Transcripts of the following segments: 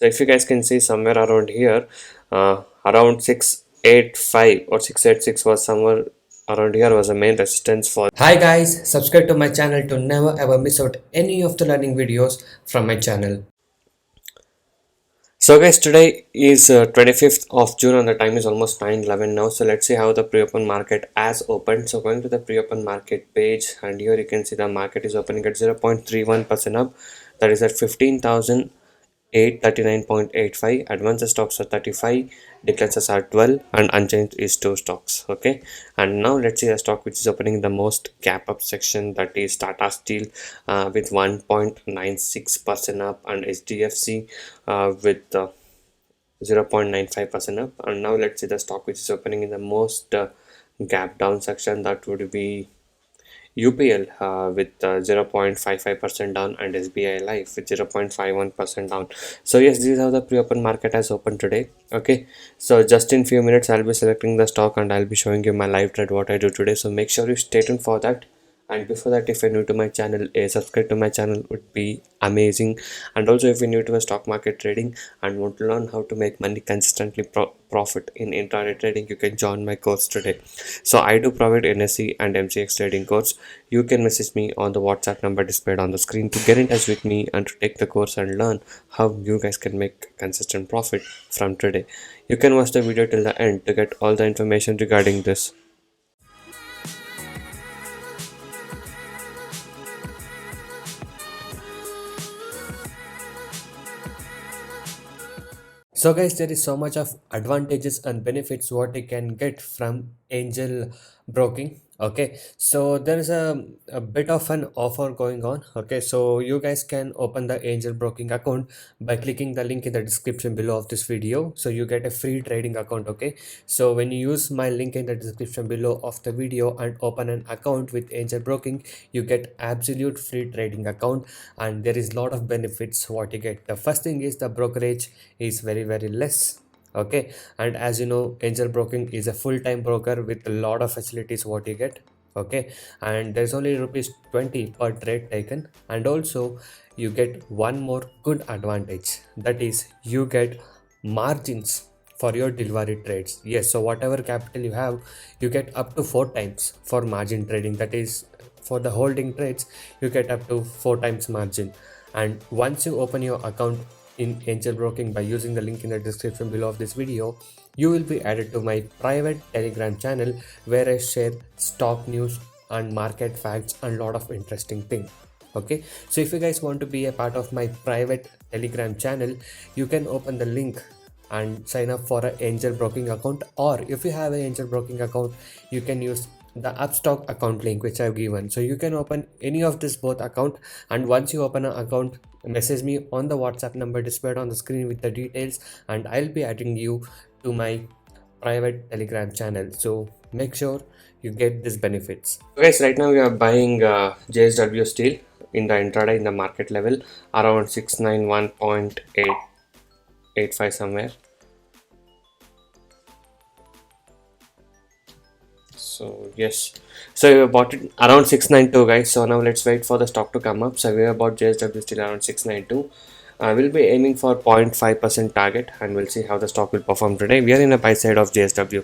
So if you guys can see somewhere around here, around 685 or 686 was somewhere around here was the main resistance for. Hi guys, subscribe to my channel to never ever miss out any of the learning videos from my channel. So guys, today is 25th of June and the time is almost 9:11 now. So let's see how the pre-open market has opened. So going to the pre-open market page, and here you can see the market is opening at 0.31% up. That is at 15,839.85. Advanced stocks are 35, declines are 12, and unchanged is 2 stocks. Okay, and now let's see the stock which is opening the most gap up section, that is Tata Steel with 1.96% up, and SDFC with 0.95% up. And now let's see the stock which is opening in the most gap down section, that would be UPL with 0.55% down, and SBI Life with 0.51% down. So yes, this is how the pre-open market has opened today. Okay, so just in few minutes I'll be selecting the stock and I'll be showing you my live trade what I do today. So make sure you stay tuned for that. And before that, if you're new to my channel, a subscribe to my channel would be amazing. And also, if you're new to a stock market trading and want to learn how to make money consistently profit in intraday trading, you can join my course today. So I do provide NSE and MCX trading course. You can message me on the WhatsApp number displayed on the screen to get in touch with me and to take the course and learn how you guys can make consistent profit from today. You can watch the video till the end to get all the information regarding this. So guys, there is so much of advantages and benefits what you can get from angel broking. Okay, so there is a bit of an offer going on. Okay, so you guys can open the angel broking account by clicking the link in the description below of this video. So you get a free trading account. Okay, so when you use my link in the description below of the video and open an account with angel broking, you get absolute free trading account, and there is a lot of benefits what you get. The first thing is the brokerage is very less. Okay, and as you know, angel broking is a full-time broker with a lot of facilities what you get. Okay, and there's only rupees 20 per trade taken, and also you get one more good advantage, that is you get margins for your delivery trades. Yes, so whatever capital you have, you get up to 4 times for margin trading. That is, for the holding trades you get up to 4 times margin. And once you open your account in angel broking by using the link in the description below of this video, you will be added to my private Telegram channel where I share stock news and market facts and lot of interesting things. Okay, so if you guys want to be a part of my private Telegram channel, you can open the link and sign up for an angel broking account, or if you have an angel broking account, you can use the Upstock account link which I've given. So you can open any of this both account, and once you open an account, message me on the WhatsApp number displayed on the screen with the details, and I'll be adding you to my private Telegram channel. So make sure you get these benefits. So guys, right now we are buying JSW Steel in the intraday in the market level around 691.885 somewhere. So yes, so we bought it around 692 guys. So now let's wait for the stock to come up. So we bought JSW Steel around 692. We'll be aiming for 0.5% target, and we'll see how the stock will perform today. We are in a buy side of JSW.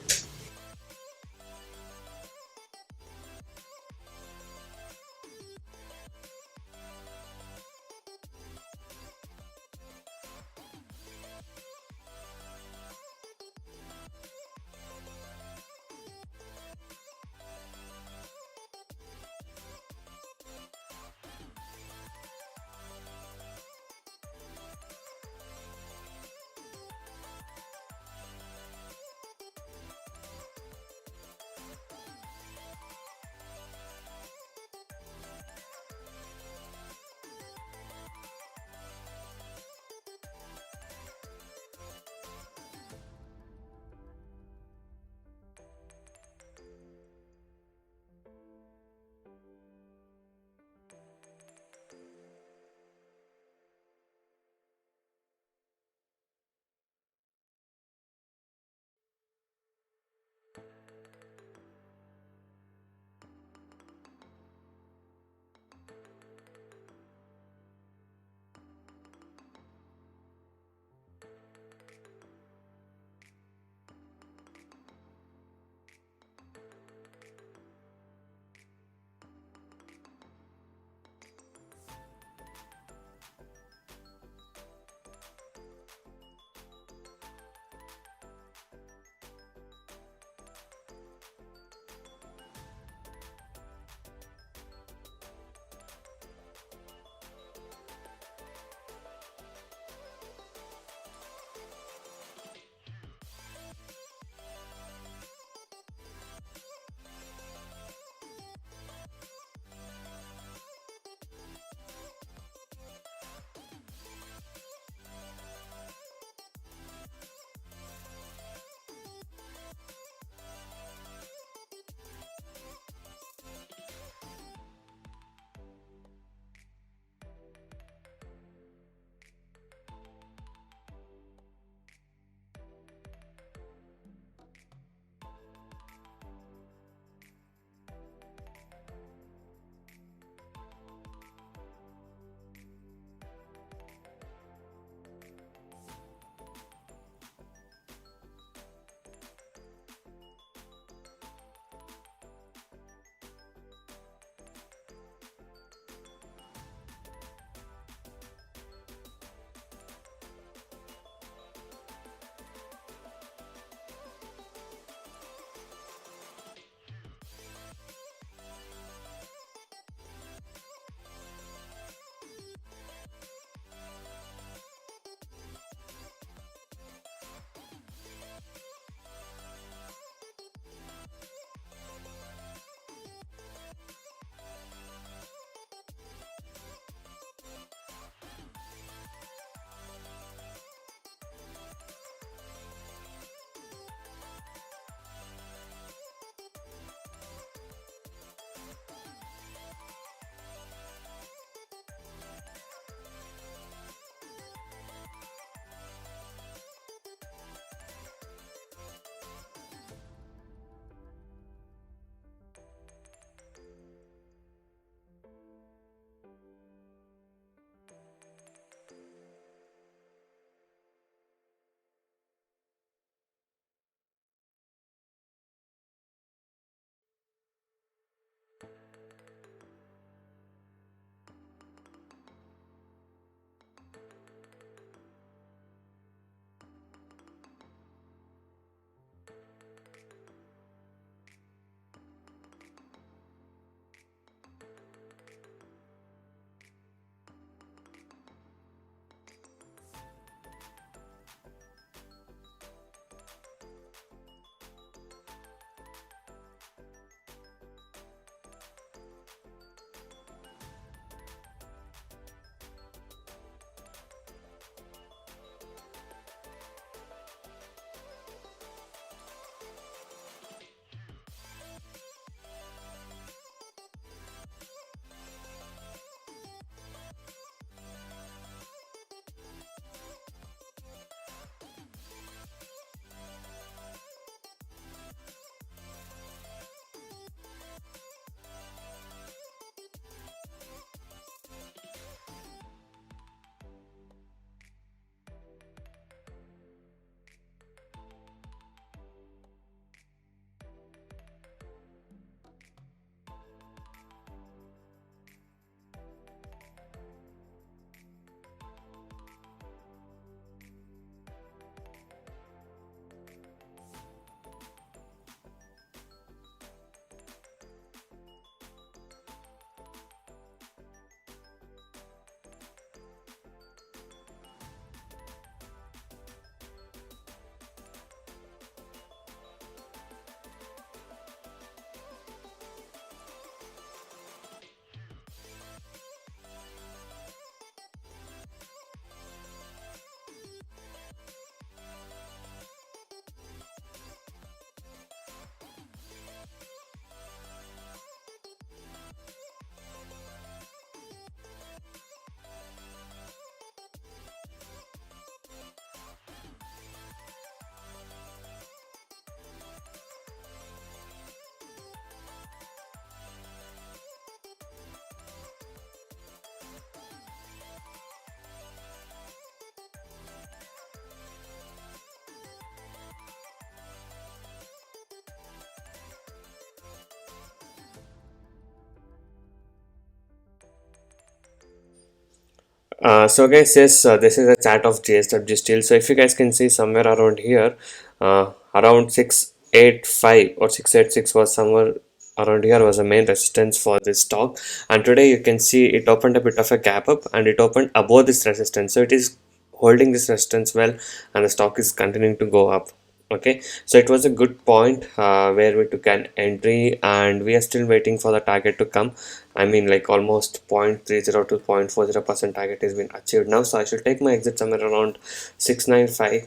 So guys, yes, this is a chart of JSW Steel. So if you guys can see somewhere around here, around 685 or 686 was somewhere around here was the main resistance for this stock. And today you can see it opened a bit of a gap up and it opened above this resistance. So it is holding this resistance well, and the stock is continuing to go up. Okay, so it was a good point where we took an entry, and we are still waiting for the target to come. I mean, like almost 0.30 to 0.40% target has been achieved now, so I should take my exit somewhere around 695,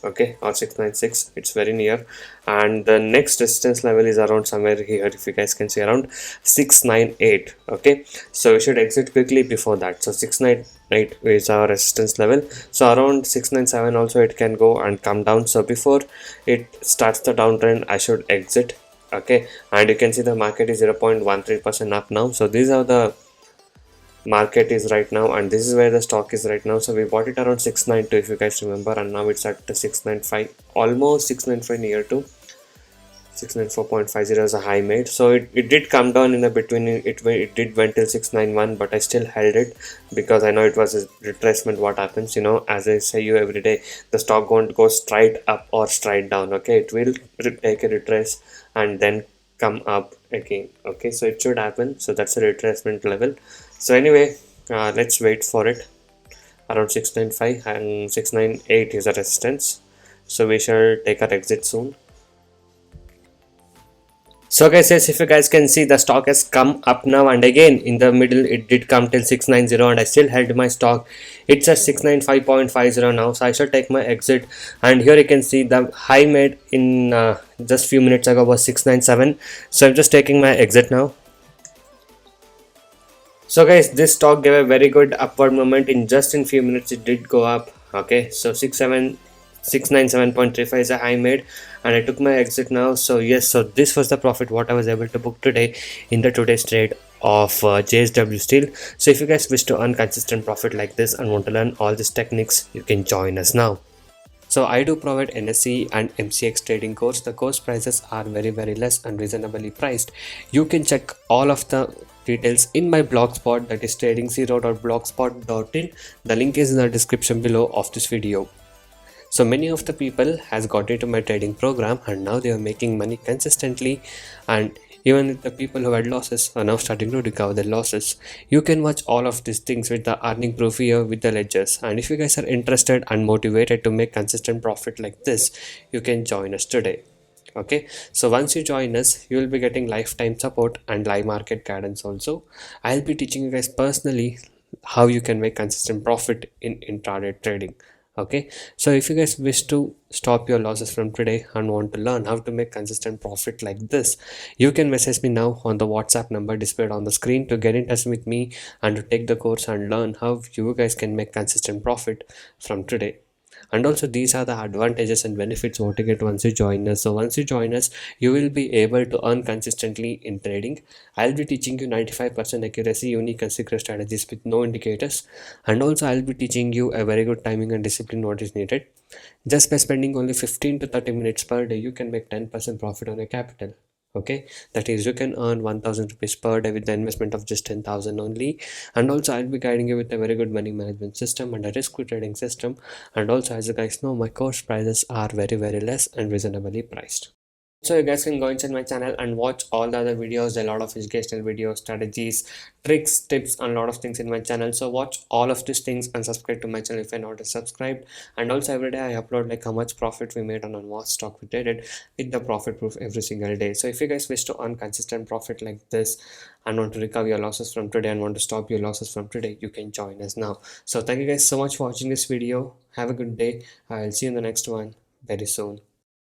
okay, or 696. It's very near, and the next resistance level is around somewhere here, if you guys can see, around 698. Okay, so we should exit quickly before that. So 698 is our resistance level, so around 697 also it can go and come down. So before it starts the downtrend, I should exit. Okay, and you can see the market is 0.13% up now. So these are the market is right now, and this is where the stock is right now. So we bought it around 692, if you guys remember, and now it's at 695, almost 695, near to 694.50 is a high made. So it did come down in the between. It did went till 691, but I still held it because I know it was a retracement. What happens, you know, as I say you every day, the stock won't go straight up or straight down. Okay, it will take a retrace and then come up again. Okay, so it should happen. So that's a retracement level. So anyway, let's wait for it. Around 695 and 698 is a resistance. So we shall take our exit soon. So guys, yes, if you guys can see, the stock has come up now, and again in the middle it did come till 690, and I still held my stock. It's at 695.50 now, so I should take my exit. And here you can see the high made in just few minutes ago was 697, so I'm just taking my exit now. So guys, this stock gave a very good upward moment. In few minutes it did go up. Okay, so 697.35 is a high made, and I took my exit now. So yes, so this was the profit what I was able to book today in the today's trade of JSW Steel. So if you guys wish to earn consistent profit like this and want to learn all these techniques, you can join us now. So I do provide NSE and MCX trading course. The course prices are very less and reasonably priced. You can check all of the details in my blogspot, that is tradingzero.blogspot.in. The link is in the description below of this video. So many of the people has got into my trading program, and now they are making money consistently, and even the people who had losses are now starting to recover their losses. You can watch all of these things with the earning proof here with the ledgers. And if you guys are interested and motivated to make consistent profit like this, you can join us today. Okay, so once you join us, you will be getting lifetime support and live market guidance also. I'll be teaching you guys personally how you can make consistent profit in intraday trading. Okay, so if you guys wish to stop your losses from today and want to learn how to make consistent profit like this, you can message me now on the WhatsApp number displayed on the screen to get in touch with me and to take the course and learn how you guys can make consistent profit from today. And also, these are the advantages and benefits what you get once you join us. So once you join us, you will be able to earn consistently in trading. I'll be teaching you 95% accuracy, unique and secret strategies with no indicators. And also I'll be teaching you a very good timing and discipline what is needed. Just by spending only 15 to 30 minutes per day, you can make 10% profit on your capital. Okay, that is, you can earn 1000 rupees per day with the investment of just 10,000 only. And also I'll be guiding you with a very good money management system and a risk free trading system. And also, as you guys know, my course prices are very less and reasonably priced. So you guys can go inside my channel and watch all the other videos, a lot of educational videos, strategies, tricks, tips, and a lot of things in my channel. So watch all of these things and subscribe to my channel if you're not subscribed. And also every day I upload like how much profit we made on what stock we traded with the profit proof every single day. So if you guys wish to earn consistent profit like this and want to recover your losses from today and want to stop your losses from today, you can join us now. So thank you guys so much for watching this video. Have a good day. I'll see you in the next one very soon.